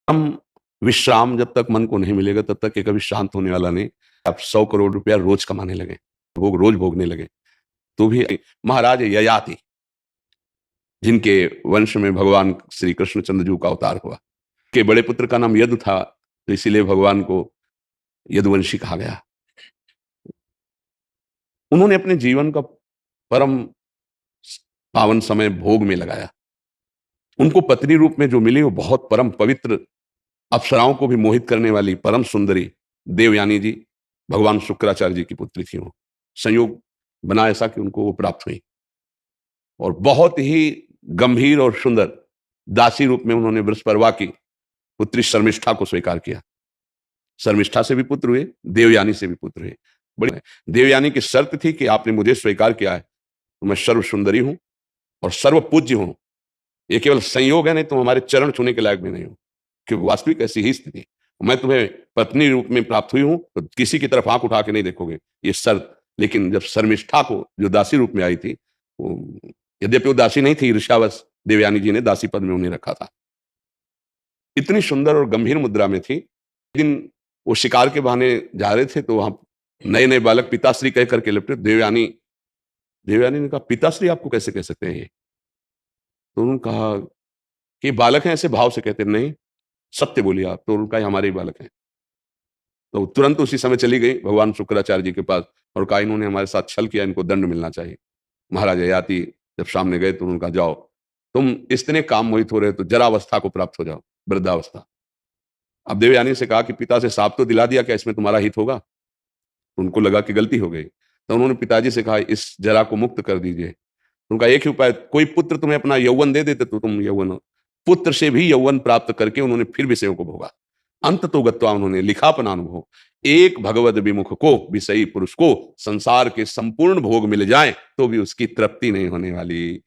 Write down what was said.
हम विश्राम जब तक मन को नहीं मिलेगा तब तक ये कभी शांत होने वाला नहीं। आप 100 करोड़ रुपया रोज कमाने लगे, रोज भोगने लगे, तो भी महाराज ययाति, जिनके वंश में भगवान श्री कृष्णचंद्र जी का अवतार हुआ, के बड़े पुत्र का नाम यदु था, तो इसीलिए भगवान को यदुवंशी कहा गया। उन्होंने अपने जीवन का परम पावन समय भोग में लगाया। उनको पत्नी रूप में जो मिली वो बहुत परम पवित्र, अप्सराओं को भी मोहित करने वाली परम सुंदरी देवयानी जी, भगवान शुक्राचार्य जी की पुत्री थी। वो संयोग बना ऐसा कि उनको वो प्राप्त हुई, और बहुत ही गंभीर और सुंदर दासी रूप में उन्होंने वृषपर्वा की पुत्री शर्मिष्ठा को स्वीकार किया। शर्मिष्ठा से भी पुत्र हुए, देवयानी से भी पुत्र हुए। बड़ी देवयानी की शर्त थी कि आपने मुझे स्वीकार किया है तो मैं सर्व सुंदरी हूं और सर्व पूज्य हूं। ये केवल संयोग है, नहीं तो हमारे चरण छूने के लायक भी नहीं हूं, क्योंकि वास्तविक ऐसी ही स्थिति। मैं तुम्हें पत्नी रूप में प्राप्त हुई हूं तो किसी की तरफ आंख उठा के नहीं देखोगे, ये शर्त। लेकिन जब शर्मिष्ठा को जो दासी रूप में आई थी, यद्यपि वो दासी नहीं थी, ईर्ष्यावश देवयानी जी ने दासी पद में उन्हें रखा था। इतनी सुंदर और गंभीर मुद्रा में थी। लेकिन वो शिकार के बहाने जा रहे थे, तो वहां नए नए बालक पिताश्री कह करके लिपटे। देवयानी देवयानी ने कहा, पिताश्री आपको कैसे कह सकते हैं ये? तो उन्होंने कहा कि बालक हैं, ऐसे भाव से कहते नहीं, सत्य बोलिए आप। तो उनका हमारे ही बालक हैं। तो तुरंत उसी समय चली गई भगवान शुक्राचार्य जी के पास और कहा, इन्होंने हमारे साथ छल किया, इनको दंड मिलना चाहिए। महाराज ययाति जब सामने गए तो उन्होंने कहा, जाओ, तुम इतने काम मोहित हो रहे हो तो जरावस्था को प्राप्त हो जाओ, वृद्धावस्था। अब देवयानी से कहा कि पिता से साफ तो दिला दिया, क्या इसमें तुम्हारा हित होगा? तो उनको लगा कि गलती हो गई, तो उन्होंने पिताजी से कहा, इस जरा को मुक्त कर दीजिए। उनका एक ही उपाय, कोई पुत्र तुम्हें अपना यौवन दे देते तो तुम यौवन हो। पुत्र से भी यौवन प्राप्त करके उन्होंने फिर विषयों को भोगा। अंत तो गत्वा, उन्होंने लिखा अपना अनुभव, एक भगवद विमुख को, विषयी पुरुष को संसार के संपूर्ण भोग मिल जाए तो भी उसकी तृप्ति नहीं होने वाली।